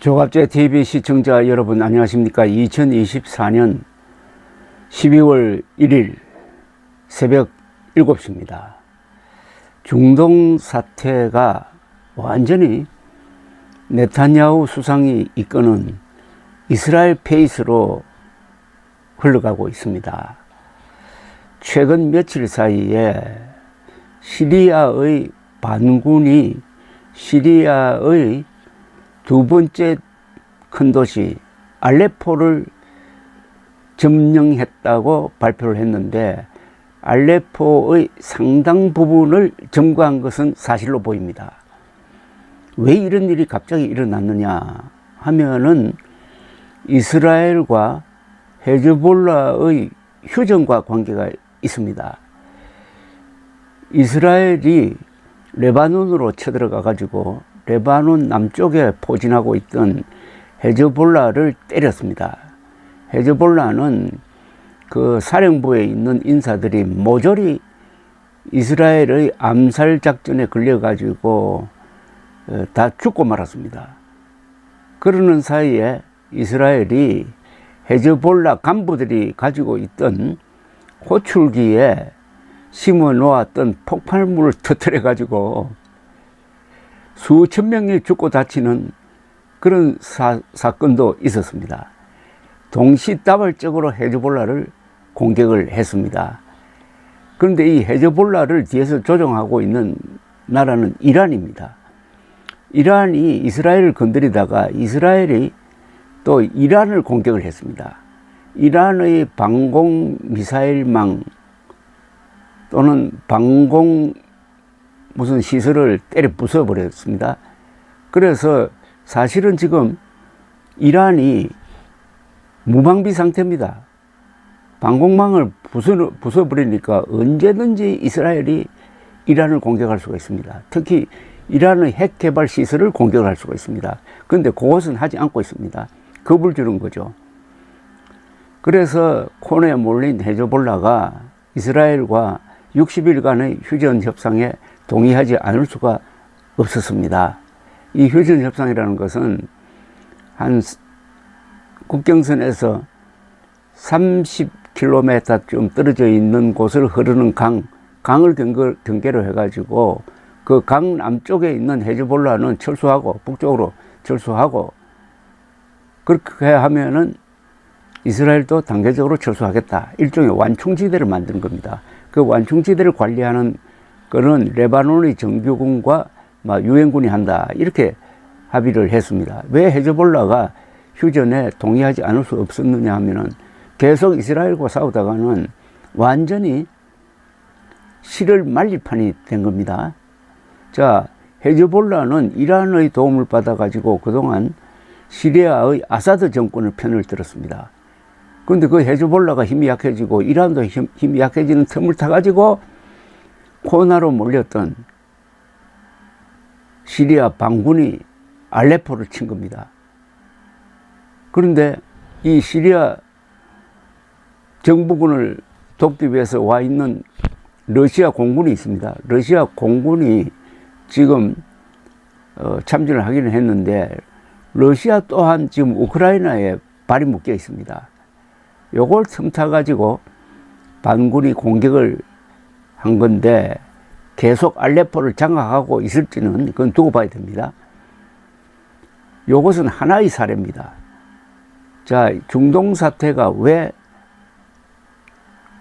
조갑제 TV 시청자 여러분 안녕하십니까. 2024년 12월 1일 새벽 7시입니다. 중동 사태가 완전히 네타냐후 수상이 이끄는 이스라엘 페이스로 흘러가고 있습니다. 최근 며칠 사이에 시리아의 반군이 시리아의 두 번째 큰 도시 알레포를 점령했다고 발표를 했는데 알레포의 상당 부분을 점거한 것은 사실로 보입니다. 왜 이런 일이 갑자기 일어났느냐 하면은 이스라엘과 헤즈볼라의 휴전과 관계가 있습니다. 이스라엘이 레바논으로 쳐들어가 가지고 레바논 남쪽에 포진하고 있던 헤즈볼라를 때렸습니다. 헤즈볼라는 그 사령부에 있는 인사들이 모조리 이스라엘의 암살 작전에 걸려가지고 다 죽고 말았습니다. 그러는 사이에 이스라엘이 헤즈볼라 간부들이 가지고 있던 호출기에 심어 놓았던 폭발물을 터뜨려 가지고 수천 명이 죽고 다치는 그런 사건도 있었습니다. 동시다발적으로 헤즈볼라를 공격을 했습니다. 그런데 이 헤즈볼라를 뒤에서 조종하고 있는 나라는 이란입니다. 이란이 이스라엘을 건드리다가 이스라엘이 또 이란을 공격을 했습니다. 이란의 방공 미사일망 또는 방공 무슨 시설을 때려 부숴버렸습니다. 그래서 사실은 지금 이란이 무방비 상태입니다. 방공망을 부숴버리니까 언제든지 이스라엘이 이란을 공격할 수가 있습니다. 특히 이란의 핵 개발 시설을 공격할 수가 있습니다. 그런데 그것은 하지 않고 있습니다. 겁을 주는 거죠. 그래서 코너에 몰린 헤즈볼라가 이스라엘과 60일간의 휴전 협상에 동의하지 않을 수가 없었습니다. 이 휴전 협상이라는 것은 한 국경선에서 30km쯤 떨어져 있는 곳을 흐르는 강을 경계로 해가지고 그 강 남쪽에 있는 헤즈볼라는 철수하고 북쪽으로 철수하고 그렇게 하면은 이스라엘도 단계적으로 철수하겠다. 일종의 완충지대를 만드는 겁니다. 그 완충지대를 관리하는 그는 레바논의 정규군과 유엔군이 한다. 이렇게 합의를 했습니다. 왜 헤즈볼라가 휴전에 동의하지 않을 수 없었느냐 하면은 계속 이스라엘과 싸우다가는 완전히 실을 말릴 판이 된 겁니다. 자, 헤즈볼라는 이란의 도움을 받아가지고 그동안 시리아의 아사드 정권을 편을 들었습니다. 그런데 그 헤즈볼라가 힘이 약해지고 이란도 힘이 약해지는 틈을 타가지고 코나로 몰렸던 시리아 반군이 알레포를 친 겁니다. 그런데 이 시리아 정부군을 돕기 위해서 와 있는 러시아 공군이 있습니다. 러시아 공군이 지금 참전을 하기는 했는데 러시아 또한 지금 우크라이나에 발이 묶여 있습니다. 요걸 틈타 가지고 반군이 공격을 한 건데 계속 알레포를 장악하고 있을지는 그건 두고 봐야 됩니다. 요것은 하나의 사례입니다. 자, 중동 사태가 왜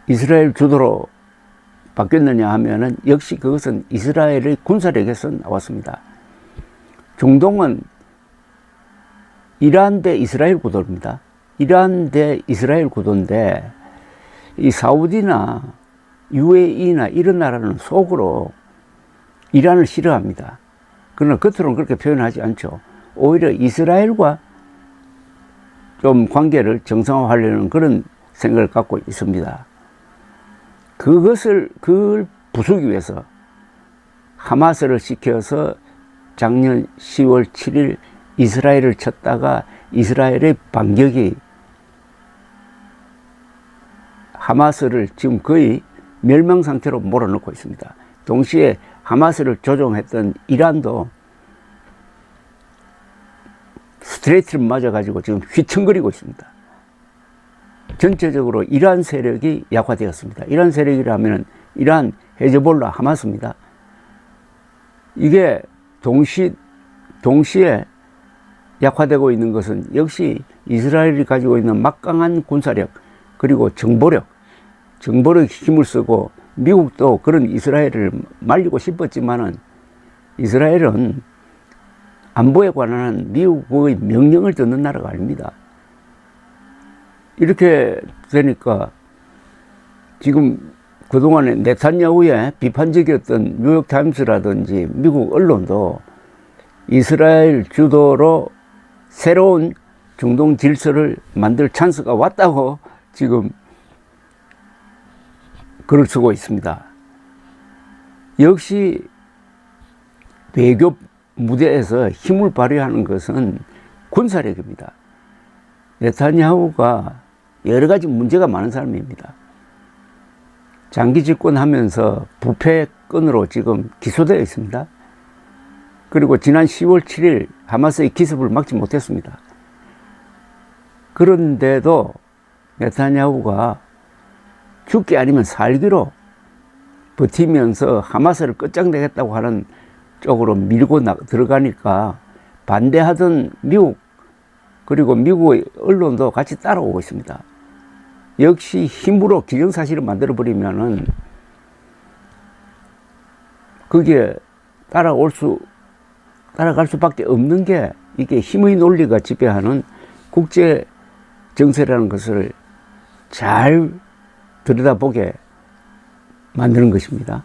이스라엘 주도로 바뀌었느냐 하면은 역시 그것은 이스라엘의 군사력에서 나왔습니다. 중동은 이란 대 이스라엘 구도입니다. 이란 대 이스라엘 구도인데 이 사우디나 UAE나 이런 나라는 속으로 이란을 싫어합니다. 그러나 겉으로는 그렇게 표현하지 않죠. 오히려 이스라엘과 좀 관계를 정상화하려는 그런 생각을 갖고 있습니다. 그걸 부수기 위해서 하마스를 시켜서 작년 10월 7일 이스라엘을 쳤다가 이스라엘의 반격이 하마스를 지금 거의 멸망 상태로 몰아넣고 있습니다. 동시에 하마스를 조종했던 이란도 스트레이트를 맞아가지고 지금 휘청거리고 있습니다. 전체적으로 이란 세력이 약화되었습니다. 이란 세력이라면 이란, 헤즈볼라, 하마스입니다. 이게 동시에 약화되고 있는 것은 역시 이스라엘이 가지고 있는 막강한 군사력 그리고 정보력에 힘을 쓰고, 미국도 그런 이스라엘을 말리고 싶었지만은 이스라엘은 안보에 관한 미국의 명령을 듣는 나라가 아닙니다. 이렇게 되니까 지금 그동안에 네탄야후의 비판적이었던 뉴욕타임스라든지 미국 언론도 이스라엘 주도로 새로운 중동 질서를 만들 찬스가 왔다고 지금 글을 쓰고 있습니다. 역시 외교 무대에서 힘을 발휘하는 것은 군사력입니다. 네타냐후가 여러 가지 문제가 많은 사람입니다. 장기 집권하면서 부패건으로 지금 기소되어 있습니다. 그리고 지난 10월 7일 하마스의 기습을 막지 못했습니다. 그런데도 네타냐후가 죽기 아니면 살기로 버티면서 하마스를 끝장내겠다고 하는 쪽으로 밀고 들어가니까 반대하던 미국, 그리고 미국의 언론도 같이 따라오고 있습니다. 역시 힘으로 기정사실을 만들어버리면은 그게 따라갈 수밖에 없는 게, 이게 힘의 논리가 지배하는 국제 정세라는 것을 잘 들여다보게 만드는 것입니다.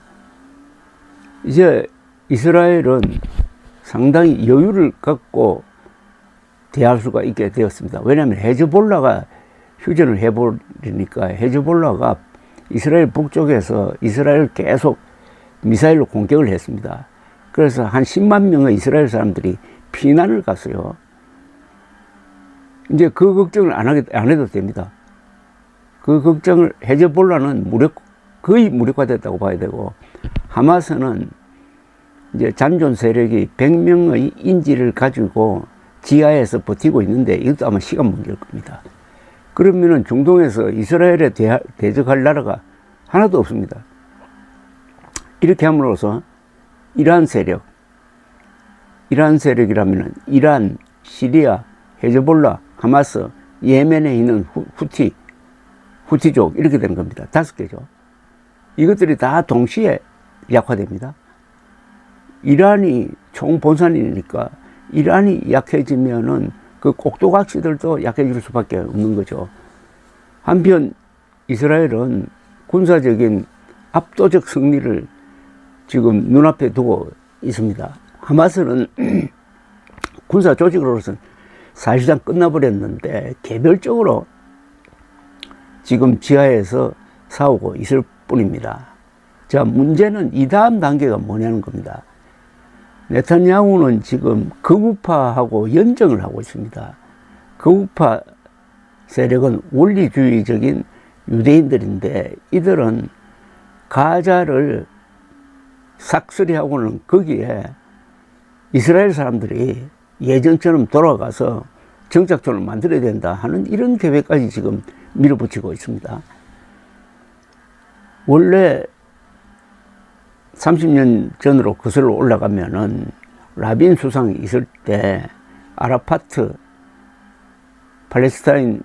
이제 이스라엘은 상당히 여유를 갖고 대할 수가 있게 되었습니다. 왜냐하면 헤즈볼라가 휴전을 해버리니까 헤즈볼라가 이스라엘 북쪽에서 이스라엘 계속 미사일로 공격을 했습니다. 그래서 한 10만 명의 이스라엘 사람들이 피난을 갔어요. 이제 그 걱정을 안 해도 됩니다. 그 걱정을, 헤즈볼라는 거의 무력화됐다고 봐야 되고, 하마스는 이제 잔존 세력이 100명의 인지를 가지고 지하에서 버티고 있는데 이것도 아마 시간 문제일 겁니다. 그러면은 중동에서 이스라엘에 대적할 나라가 하나도 없습니다. 이렇게 함으로써 이란 세력이라면은 이란, 시리아, 헤즈볼라, 하마스, 예멘에 있는 후티족, 이렇게 되는 겁니다. 5개죠. 이것들이 다 동시에 약화됩니다. 이란이 총본산이니까 이란이 약해지면은 그 꼭두각시들도 약해질 수밖에 없는 거죠. 한편 이스라엘은 군사적인 압도적 승리를 지금 눈앞에 두고 있습니다. 하마스는 군사 조직으로서는 사실상 끝나버렸는데 개별적으로 지금 지하에서 싸우고 있을 뿐입니다. 자, 문제는 이 다음 단계가 뭐냐는 겁니다. 네타냐후는 지금 극우파하고 연정을 하고 있습니다. 극우파 세력은 원리주의적인 유대인들인데, 이들은 가자를 싹쓸이하고는 거기에 이스라엘 사람들이 예전처럼 돌아가서 정착촌을 만들어야 된다 하는 이런 계획까지 지금 밀어붙이고 있습니다. 원래 30년 전으로 거슬러 올라가면은 라빈 수상이 있을 때 아라파트 팔레스타인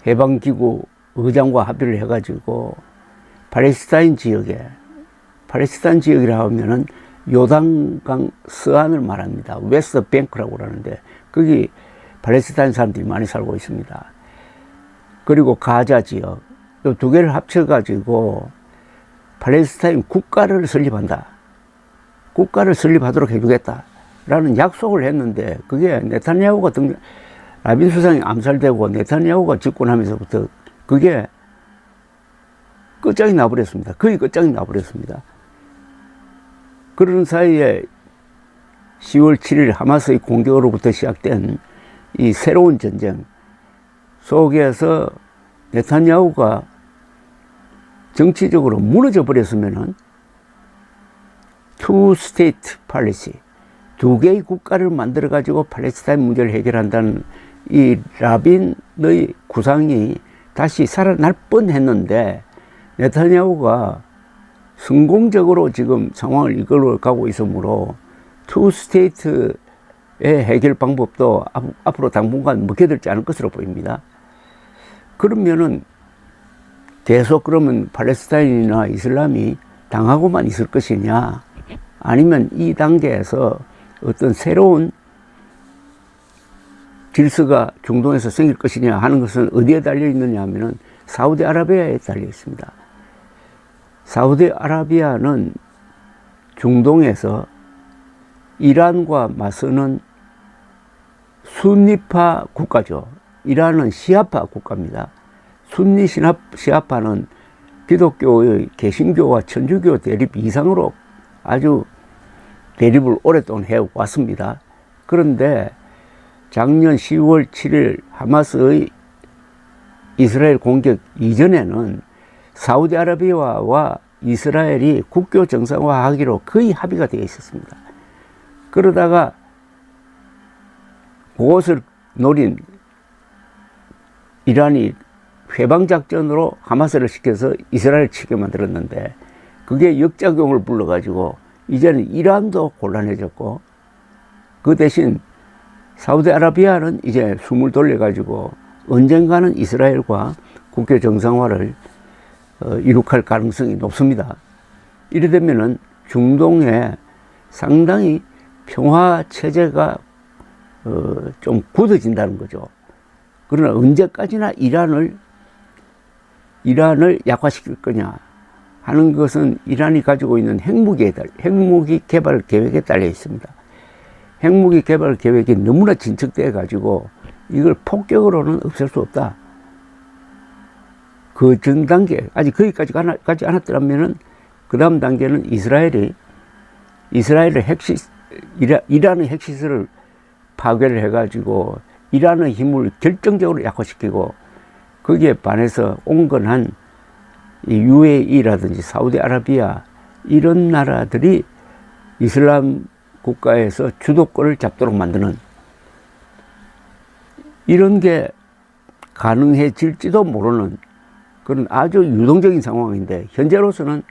해방기구 의장과 합의를 해가지고 팔레스타인 지역이라 하면은 요단강 서안을 말합니다. 웨스트 뱅크라고 그러는데 거기 팔레스타인 사람들이 많이 살고 있습니다. 그리고 가자 지역, 이 두 개를 합쳐가지고 팔레스타인 국가를 설립한다. 국가를 설립하도록 해주겠다라는 약속을 했는데, 그게 네타냐후가 라빈 수상이 암살되고 네타냐후가 집권하면서부터 그게 끝장이 나버렸습니다. 거의 끝장이 나버렸습니다. 그런 사이에 10월 7일 하마스의 공격으로부터 시작된 이 새로운 전쟁 속에서 네타냐후가 정치적으로 무너져 버렸으면은 투 스테이트 팔리시, 두 개의 국가를 만들어 가지고 팔레스타인 문제를 해결한다는 이 라빈의 구상이 다시 살아날 뻔했는데 네타냐후가 성공적으로 지금 상황을 이끌어 가고 있으므로 투 스테이트의 해결 방법도 앞으로 당분간 먹혀들지 않을 것으로 보입니다. 그러면은 계속 그러면 팔레스타인이나 이슬람이 당하고만 있을 것이냐, 아니면 이 단계에서 어떤 새로운 질서가 중동에서 생길 것이냐 하는 것은 어디에 달려 있느냐 하면은 사우디아라비아에 달려 있습니다. 사우디아라비아는 중동에서 이란과 맞서는 순니파 국가죠. 이란은 시아파 국가입니다. 순니 시아파는 기독교의 개신교와 천주교 대립 이상으로 아주 대립을 오랫동안 해왔습니다. 그런데 작년 10월 7일 하마스의 이스라엘 공격 이전에는 사우디아라비아와 이스라엘이 국교 정상화하기로 거의 합의가 되어 있었습니다. 그러다가 그것을 노린 이란이 회방작전으로 하마스를 시켜서 이스라엘 치게 만들었는데 그게 역작용을 불러가지고 이제는 이란도 곤란해졌고, 그 대신 사우디아라비아는 이제 숨을 돌려가지고 언젠가는 이스라엘과 국교 정상화를 이룩할 가능성이 높습니다. 이래 되면은 중동에 상당히 평화 체제가 좀 굳어진다는 거죠. 그러나 언제까지나 이란을 약화시킬 거냐 하는 것은 이란이 가지고 있는 핵무기 개발 계획에 달려 있습니다. 핵무기 개발 계획이 너무나 진척돼 가지고 이걸 폭격으로는 없앨 수 없다. 그 전 단계, 아직 거기까지 가지 않았더라면은 그 다음 단계는 이스라엘의 이란의 핵시설을 파괴를 해가지고 이란의 힘을 결정적으로 약화시키고, 거기에 반해서 온건한 UAE라든지 사우디아라비아 이런 나라들이 이슬람 국가에서 주도권을 잡도록 만드는 이런 게 가능해질지도 모르는 그런 아주 유동적인 상황인데, 현재로서는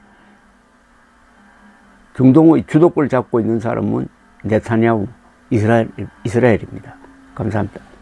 중동의 주도권을 잡고 있는 사람은 네타냐후 이스라엘입니다. 감사합니다.